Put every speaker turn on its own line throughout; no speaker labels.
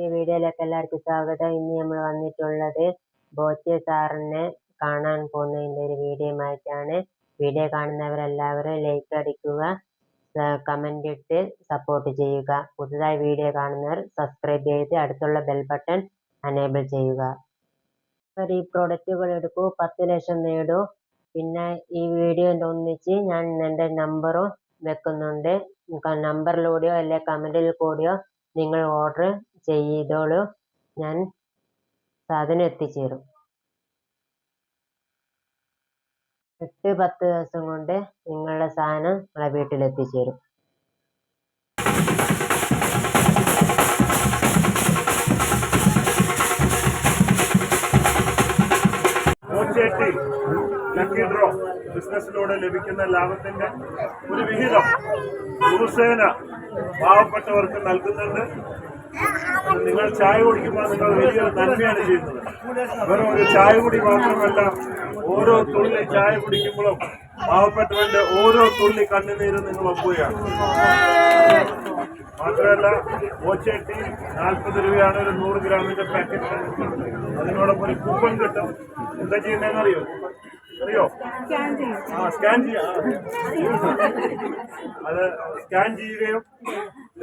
ഈ വീഡിയോയിലേക്ക് എല്ലാവർക്കും സ്വാഗതം. ഇന്ന് നമ്മൾ വന്നിട്ടുള്ളത് ബോച്ചെ സാറിനെ കാണാൻ പോകുന്നതിൻ്റെ ഒരു വീഡിയോയുമായിട്ടാണ്. വീഡിയോ കാണുന്നവരെല്ലാവരും ലൈക്ക് അടിക്കുക, കമൻ്റ് ഇട്ട് സപ്പോർട്ട് ചെയ്യുക. പുതുതായി വീഡിയോ കാണുന്നവർ സബ്സ്ക്രൈബ് ചെയ്ത് അടുത്തുള്ള ബെൽ ബട്ടൺ അനേബിൾ ചെയ്യുക. ഈ പ്രോഡക്റ്റുകൾ എടുക്കൂ, 10 ലക്ഷം നേടൂ. പിന്നെ ഈ വീഡിയോൻ്റെ ഒന്നിച്ച് ഞാൻ എൻ്റെ നമ്പറും വെക്കുന്നുണ്ട്. നമ്പറിലൂടെയോ അല്ലെങ്കിൽ കമൻറ്റിൽ കൂടെയോ നിങ്ങൾ ഓർഡർ ചെയ്തോളൂ, ഞാൻ സാധനം എത്തിച്ചേരും. 8-10 ദിവസം കൊണ്ട് നിങ്ങളുടെ സാധനം നിങ്ങളെ വീട്ടിലെത്തിച്ചേരും.
ലക്കി ഡ്രോ ബിസിനസ്സിലൂടെ ലഭിക്കുന്ന ലാഭത്തിന്റെ ഒരു വിഹിതം ദിവസേന പാവപ്പെട്ടവർക്ക് നൽകുന്നുണ്ട്. നിങ്ങൾ ചായ കുടിക്കുമ്പോൾ നിങ്ങൾ വലിയൊരു നന്മയാണ് ചെയ്യുന്നത്. വെറും ഒരു ചായ കുടി മാത്രമല്ല, ഓരോ തുള്ളി ചായ കുടിക്കുമ്പോഴും പാവപ്പെട്ടവന്റെ ഓരോ തുള്ളി കണ്ണുനീരും നിങ്ങൾ ഒപ്പുകയാണ്. മാത്രമല്ല, ഓച്ചേട്ടി 40 രൂപയാണ് ഒരു 100 ഗ്രാമിന്റെ പാക്കറ്റ്. അതിനോടൊപ്പം ഒരു കൂപ്പൺ കിട്ടും. എന്താ ചെയ്യുന്നതെന്ന് അറിയോ? സ്കാൻ ചെയ്യാം. അത് സ്കാൻ ചെയ്യുകയും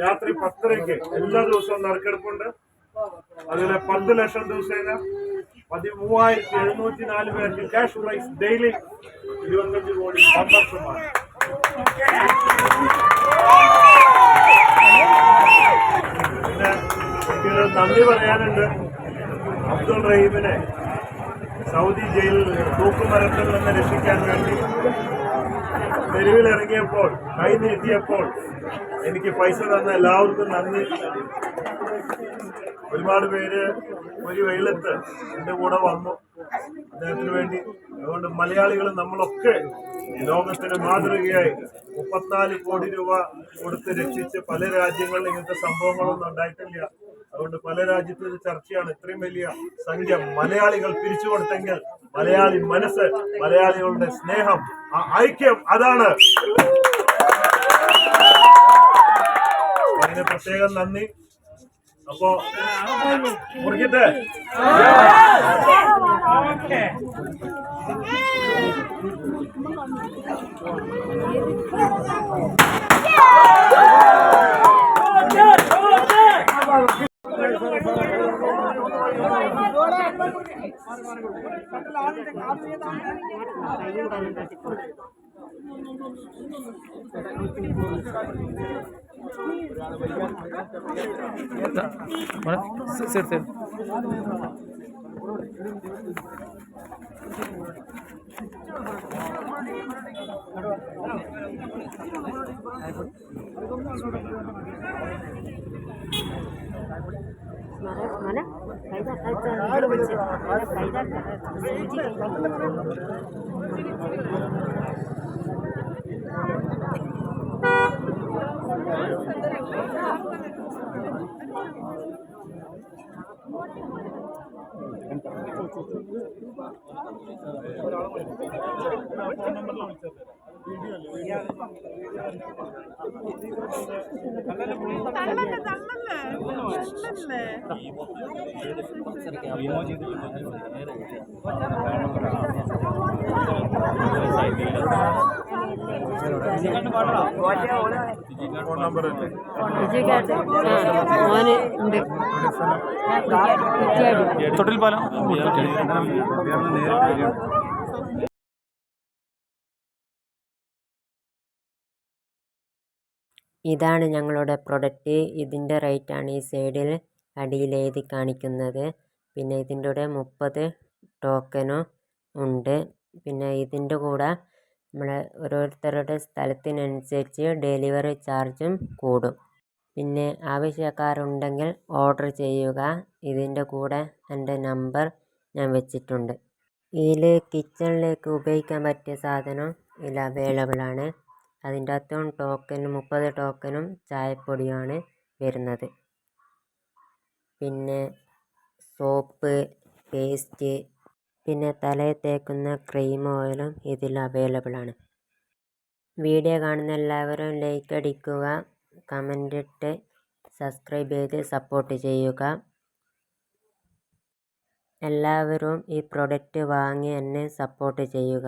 രാത്രി 10:30 എല്ലാ ദിവസവും നറുക്കെടുപ്പുണ്ട്. അതിലെ 10 ലക്ഷം ദിവസേന 13,704 പേർക്ക് ക്യാഷ് പ്രൈസ് ഡെയിലി 25 കോടി സന്തോഷമാണ്. പിന്നെ എനിക്ക് നന്ദി പറയാനുണ്ട്. അബ്ദുൾ റഹീമിനെ സൗദി ജയിലിൽ തൂക്കുമരത്തിൽ നിന്ന് രക്ഷിക്കാൻ വേണ്ടി തെരുവിലിറങ്ങിയപ്പോൾ കൈ നീട്ടിയപ്പോൾ എനിക്ക് പൈസ തന്ന എല്ലാവർക്കും നന്ദി. ഒരുപാട് പേര് ഒരു വെയിലത്ത് എൻ്റെ കൂടെ വന്നു അദ്ദേഹത്തിന് വേണ്ടി. അതുകൊണ്ട് മലയാളികൾ നമ്മളൊക്കെ ലോകത്തിന് മാതൃകയായി 34 കോടി രൂപ കൊടുത്ത് രക്ഷിച്ച് പല രാജ്യങ്ങളിൽ ഇങ്ങനത്തെ സംഭവങ്ങളൊന്നും ഉണ്ടായിട്ടില്ല. അതുകൊണ്ട് പല രാജ്യത്തും ഇത് ചർച്ചയാണ്. ഇത്രയും വലിയ സംഖ്യ മലയാളികൾ പിരിച്ചു കൊടുത്തെങ്കിൽ മലയാളി മനസ്സ്, മലയാളികളുടെ സ്നേഹം, ആ ഐക്യം, അതാണ്. അതിന് പ്രത്യേകം നന്ദി. അപ്പോ മുറിക്കട്ടെ.
mana kaida ഇതാണ് ഞങ്ങളുടെ പ്രൊഡക്റ്റ്. ഇതിൻ്റെ റേറ്റാണ് ഈ സൈഡിൽ അടിയിൽ എഴുതി കാണിക്കുന്നത്. പിന്നെ ഇതിൻ്റെ കൂടെ 30 ടോക്കനും ഉണ്ട്. പിന്നെ ഇതിൻ്റെ കൂടെ നമ്മൾ ഓരോരുത്തരുടെ സ്ഥലത്തിനനുസരിച്ച് ഡെലിവറി ചാർജും കൂടും. പിന്നെ ആവശ്യക്കാരുണ്ടെങ്കിൽ ഓർഡർ ചെയ്യുക. ഇതിൻ്റെ കൂടെ എൻ്റെ നമ്പർ ഞാൻ വെച്ചിട്ടുണ്ട്. ഇതിൽ കിച്ചണിലേക്ക് ഉപയോഗിക്കാൻ പറ്റിയ സാധനം ഇതിൽ അവൈലബിൾ ആണ്. അതിൻ്റെ അകത്തും ടോക്കനും 30 ടോക്കനും ചായപ്പൊടിയാണ് വരുന്നത്. പിന്നെ സോപ്പ്, പേസ്റ്റ്, പിന്നെ തലയിൽ തേക്കുന്ന ക്രീം ഓയിലും ഇതിൽ അവൈലബിൾ ആണ്. വീഡിയോ കാണുന്ന എല്ലാവരും ലൈക്ക് അടിക്കുക, കമൻ്റ് ഇട്ട് സബ്സ്ക്രൈബ് ചെയ്ത് സപ്പോർട്ട് ചെയ്യുക. എല്ലാവരും ഈ പ്രൊഡക്റ്റ് വാങ്ങി എന്നെ സപ്പോർട്ട് ചെയ്യുക.